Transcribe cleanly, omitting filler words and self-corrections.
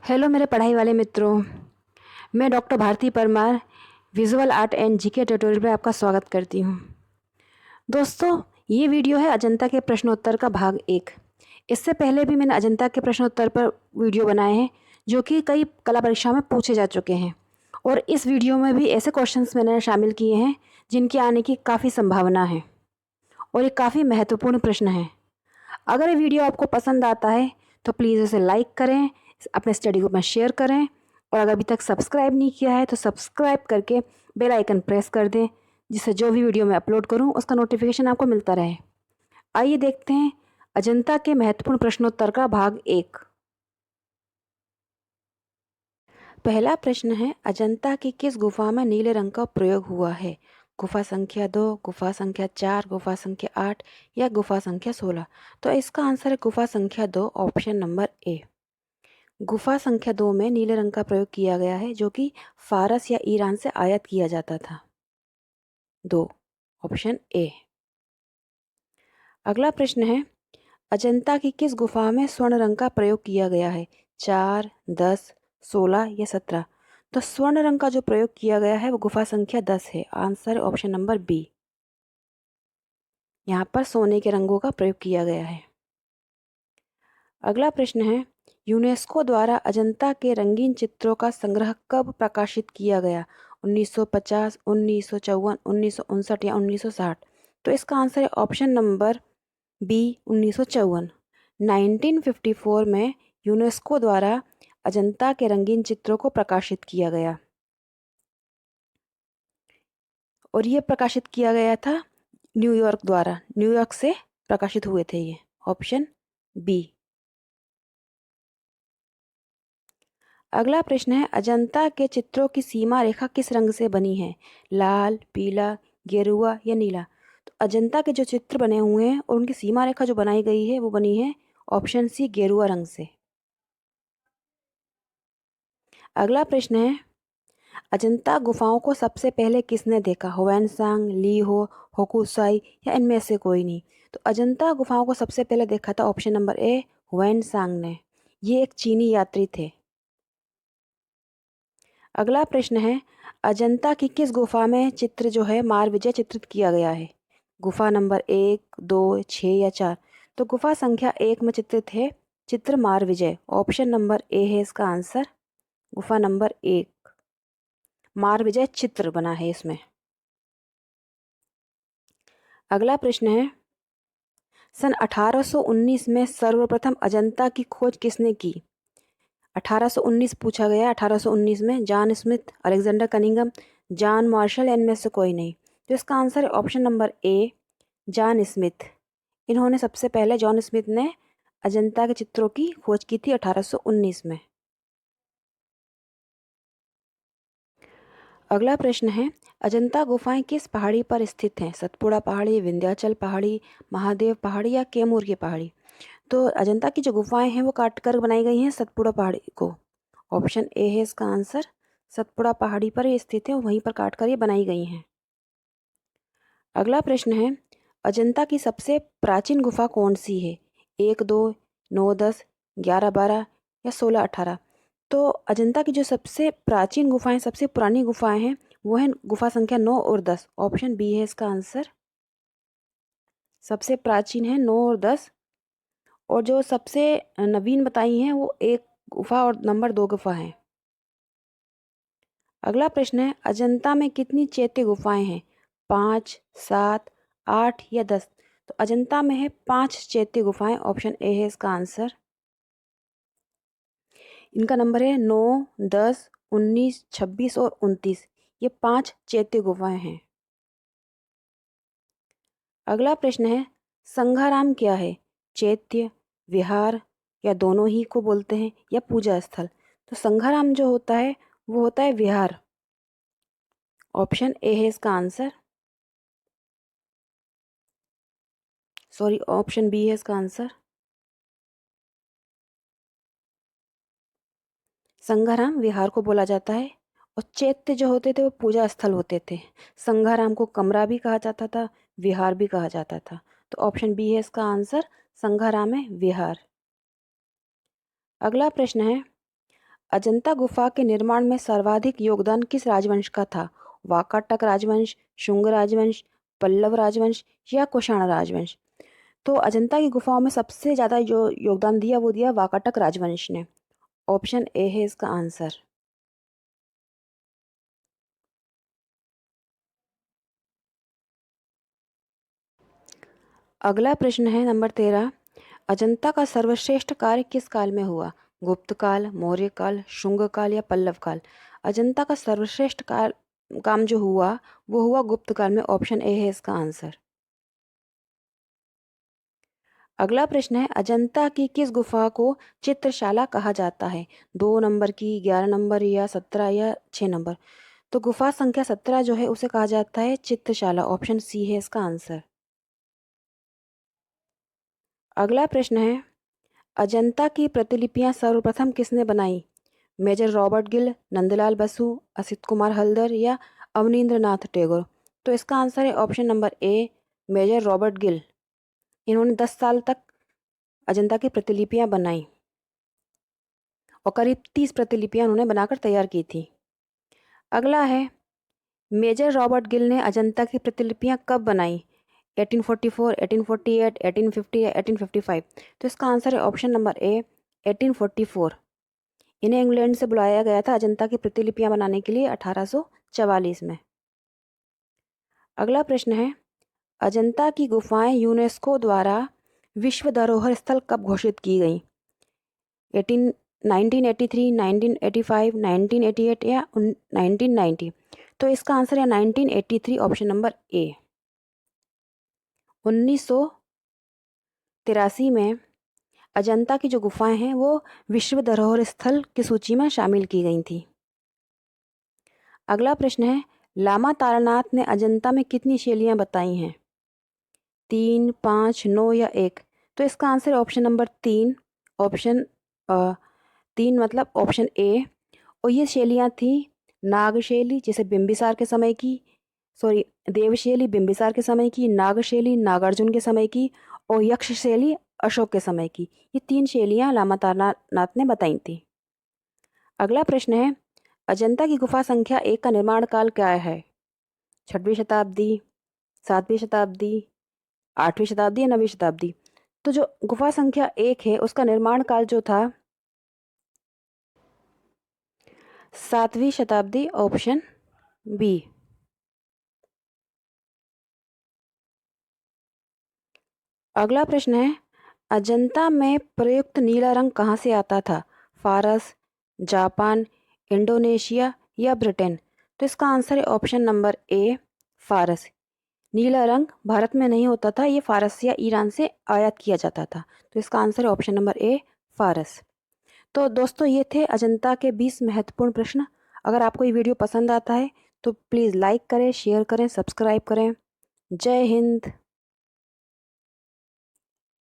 Hello मेरे पढ़ाई वाले मित्रों। मैं doctor Bharati Parmar visual art and GK tutorial में आपका स्वागत करती हूँ। दोस्तों, ये वीडियो है अजंता के प्रश्नोत्तर का भाग 1। इससे पहले भी मैंने अजंता के प्रश्नोत्तर पर वीडियो बनाए हैं जो कि कई कला परीक्षाओं में पूछे जा चुके हैं, और इस वीडियो में भी ऐसे क्वेश्चंस मैंने शामिल किए हैं जिनके आने की काफ़ी संभावना है और ये काफ़ी महत्वपूर्ण प्रश्न है। अगर ये वीडियो आपको पसंद आता है तो प्लीज़ इसे लाइक करें, अपने स्टडी ग्रुप में शेयर करें, और अगर अभी तक सब्सक्राइब नहीं किया है तो सब्सक्राइब करके बेल आइकन प्रेस कर दें, जिससे जो भी वीडियो मैं अपलोड करूं उसका नोटिफिकेशन आपको मिलता रहे। आइए देखते हैं अजंता के महत्वपूर्ण प्रश्नोत्तर का भाग 1। पहला प्रश्न है, अजंता की किस गुफा में नीले रंग का प्रयोग हुआ है? गुफा संख्या 2, गुफा संख्या 4, गुफा संख्या 8 या गुफा संख्या 16? तो इसका आंसर है गुफा संख्या 2, ऑप्शन नंबर ए। गुफा संख्या 2 में नीले रंग का प्रयोग किया गया है जो कि फारस या ईरान से आयात किया जाता था। 2, ऑप्शन ए। अगला प्रश्न है, अजंता की किस गुफा में स्वर्ण रंग का प्रयोग किया गया है? 4, 10, 16 या 17? तो स्वर्ण रंग का जो प्रयोग किया गया है वो गुफा संख्या 10 है। Answer option number B. यहाँ पर सोने के रंगों का प्रयोग किया गया है। अगला प्रश्न है, यूनेस्को द्वारा अजंता के रंगीन चित्रों का संग्रह कब प्रकाशित किया गया? 1950, 1954, 1959 या 1960? तो इसका आंसर है ऑप्शन नंबर बी, 1954। 1954 में यूनेस्को द्वारा अजंता के रंगीन चित्रों को प्रकाशित किया गया, और ये प्रकाशित किया गया था न्यूयॉर्क द्वारा। न्यूयॉर्क से प्रकाशित हुए थे ये। Option B. अगला प्रश्न है, अजंता के चित्रों की सीमा रेखा किस रंग से बनी है? लाल, पीला, गेरुआ या नीला? तो अजंता के जो चित्र बने हुए हैं और उनकी सीमा रेखा जो बनाई गई है वो बनी है ऑप्शन सी, गेरुआ रंग से। अगला प्रश्न है, अजंता गुफाओं को सबसे पहले किसने देखा? ह्वेनसांग, ली हो, होकुसाई या इनमें से कोई नहीं? तो अजंता गुफाओं को सबसे पहले देखा था ऑप्शन नंबर ए, ह्वेनसांग ने। ये एक चीनी यात्री थे। अगला प्रश्न है, अजंता की किस गुफा में चित्र जो है मार विजय चित्रित किया गया है? गुफा नंबर 1, 2, 6 या 4? तो गुफा संख्या 1 में चित्रित है चित्र मार विजय। ऑप्शन नंबर ए है इसका आंसर। गुफा नंबर 1 मार विजय चित्र बना है इसमें। अगला प्रश्न है, सन 1819 में सर्वप्रथम अजंता की खोज किसने की? 1819 पूछा गया। 1819 में John Smith, Alexander Cunningham, John Marshall, इनमें से कोई नहीं? तो इसका आंसर है ऑप्शन नंबर ए, जॉन स्मिथ। इन्होंने सबसे पहले, जॉन स्मिथ ने अजंता के चित्रों की खोज की थी 1819 में। अगला प्रश्न है, अजंता गुफाएं किस पहाड़ी पर स्थित हैं? सतपुड़ा पहाड़ी, विंध्याचल पहाड़ी, महादेव पहाड़ी या कैमूर की पहाड़ी? तो अजंता की जो गुफाएं हैं वो काट कर बनाई गई हैं सतपुड़ा पहाड़ी को। ऑप्शन ए है इसका आंसर। सतपुड़ा पहाड़ी पर ये स्थित है और वहीं पर काट कर ये बनाई गई हैं। अगला प्रश्न है, अजंता की सबसे प्राचीन गुफा कौन सी है? 1, 2, 9, 10, 11, 12 या 16, 18? तो अजंता की जो सबसे प्राचीन गुफाएं, सबसे पुरानी गुफाएं हैं वो है गुफा संख्या 9 और 10। ऑप्शन बी है इसका आंसर। सबसे प्राचीन है 9 और 10, और जो सबसे नवीन बताई हैं वो 1 गुफा और नंबर 2 गुफा है। अगला प्रश्न है, अजंता में कितनी चैत्य गुफाएं हैं? 5, 7, 8 या 10? तो अजंता में है 5 चैत्य गुफाएं। ऑप्शन ए है इसका आंसर। इनका नंबर है 9, 10, 19, 26 और 29। ये 5 चैत्य गुफाएं हैं। अगला प्रश्न है, संघाराम क्या है? चैत्य, विहार या दोनों ही को बोलते हैं, या पूजा स्थल? तो संघाराम जो होता है वो होता है विहार। ऑप्शन ए है इसका आंसर। सॉरी, ऑप्शन बी है इसका आंसर। संघाराम विहार को बोला जाता है, और चैत्य जो होते थे वो पूजा स्थल होते थे। संघाराम को कमरा भी कहा जाता था, विहार भी कहा जाता था। तो ऑप्शन बी है इसका आंसर। संघाराम है विहार। अगला प्रश्न है, अजंता गुफा के निर्माण में सर्वाधिक योगदान किस राजवंश का था? वाकाटक राजवंश, शुंग राजवंश, पल्लव राजवंश या कुषाण राजवंश? तो अजंता की गुफाओं में सबसे ज़्यादा जो योगदान दिया वो दिया वाकाटक राजवंश ने। ऑप्शन ए है इसका आंसर। अगला प्रश्न है नंबर 13। अजंता का सर्वश्रेष्ठ कार्य किस काल में हुआ? गुप्त काल, मौर्य काल, शुंग काल या पल्लव काल? अजंता का सर्वश्रेष्ठ काम जो हुआ वो हुआ गुप्त काल में। ऑप्शन ए है इसका आंसर। अगला प्रश्न है अजंता की किस गुफा को चित्रशाला कहा जाता है? 2 नंबर की, 11 नंबर या 17 या 6 नंबर? तो गुफा संख्या 17 जो है उसे कहा जाता है चित्रशाला। ऑप्शन सी है इसका आंसर। अगला प्रश्न है अजंता की प्रतिलिपियां सर्वप्रथम किसने बनाई? Major Robert Gill, Nandalal Basu, Asit Kumar Haldar या अवनींद्र नाथ टैगोर? तो इसका आंसर है option number A, major Robert Gill. इन्होंने 10 साल तक अजंता की प्रतिलिपियां बनाई और करीब 30 प्रतिलिपियां उन्होंने बनाकर तैयार की थी। अगला है मेजर रॉबर्ट गिल ने अजंता की प्रतिलिपियां कब बनाई? 1844, 1848, 1850 या 1855? तो इसका आंसर है ऑप्शन नंबर ए, 1844। इन्हें इंग्लैंड से बुलाया गया था अजंता की प्रतिलिपियां बनाने के लिए 1844 में। अगला प्रश्न है अजंता की गुफाएं यूनेस्को द्वारा विश्व धरोहर स्थल कब घोषित की गई? 1983, 1985, 1988 या 1990? तो इसका आंसर है 1983, ऑप्शन नंबर ए। 1983 में अजंता की जो गुफाएं हैं वो विश्व धरोहर स्थल की सूची में शामिल की गई थी। अगला प्रश्न है लामा तारानाथ ने अजंता में कितनी शैलियाँ बताई हैं? 3, 5, 9 या 1? तो इसका आंसर है ऑप्शन नंबर 3। ऑप्शन 3 मतलब ऑप्शन ए। और ये शैलियाँ थी नागशैली जिसे बिंबिसार के समय की, सॉरी, देवशैली बिंबिसार के समय की, नागशैली नागार्जुन के समय की और यक्ष शैली अशोक के समय की। ये 3 शैलियाँ लामा तारानाथ ने बताई थी। अगला प्रश्न है अजंता की गुफा संख्या 1 का निर्माण काल क्या है? 6वीं शताब्दी, 7वीं शताब्दी, 8वीं शताब्दी या 9वीं शताब्दी? तो जो गुफा संख्या 1 है उसका निर्माण काल जो था 7वीं शताब्दी, ऑप्शन बी। अगला प्रश्न है अजंता में प्रयुक्त नीला रंग कहाँ से आता था? फारस, जापान, इंडोनेशिया या ब्रिटेन? तो इसका आंसर है ऑप्शन नंबर ए, फारस। नीला रंग भारत में नहीं होता था, ये फारस या ईरान से आयात किया जाता था। तो इसका आंसर है ऑप्शन नंबर ए, फारस। तो दोस्तों ये थे अजंता के 20 महत्वपूर्ण प्रश्न। अगर आपको ये वीडियो पसंद आता है तो प्लीज़ लाइक करें, शेयर करें, सब्सक्राइब करें। जय हिंद।